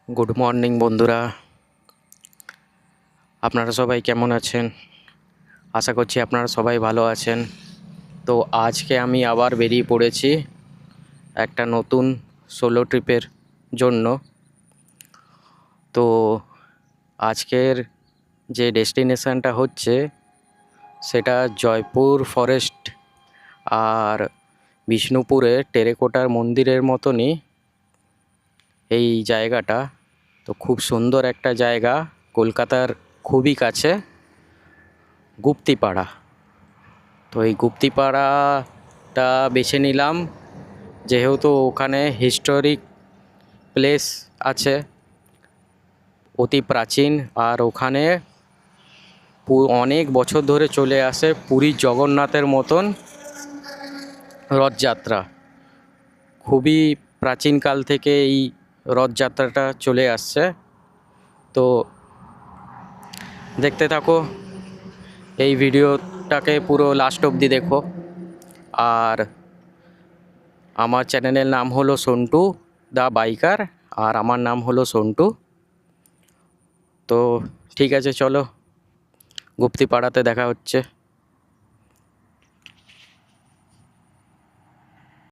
Good morning বন্ধুরা, আপনারা সবাই কেমন আছেন? আশা করছি আপনারা সবাই ভালো আছেন। তো আজকে আমি আবার বেরিয়ে পড়েছি একটা নতুন সোলো ট্রিপের জন্য। তো আজকের যে ডেস্টিনেশনটা হচ্ছে সেটা জয়পুর ফরেস্ট আর বিষ্ণুপুরে টেরাকোটার মন্দিরের মতনই এই জায়গাটা। তো খুব সুন্দর একটা জায়গা, কলকাতার খুবই কাছে, গুপ্তিপাড়া। তো এই গুপ্তিপাড়াটা বেছে নিলাম যেহেতু ওখানে হিস্টোরিক প্লেস আছে, অতি প্রাচীন, আর ওখানে অনেক বছর ধরে চলে আসে পুরীর জগন্নাথের মতন রথযাত্রা। খুবই প্রাচীনকাল থেকে এই রথযাত্রাটা চলে আসছে। তো দেখতে থাকো, এই ভিডিওটাকে পুরো লাস্ট অবধি দেখো। আর আমার চ্যানেলের নাম হলো সন্টু দা বাইকার, আর আমার নাম হলো সন্টু। তো ঠিক আছে, চলো গুপ্তিপাড়াতে দেখা হচ্ছে।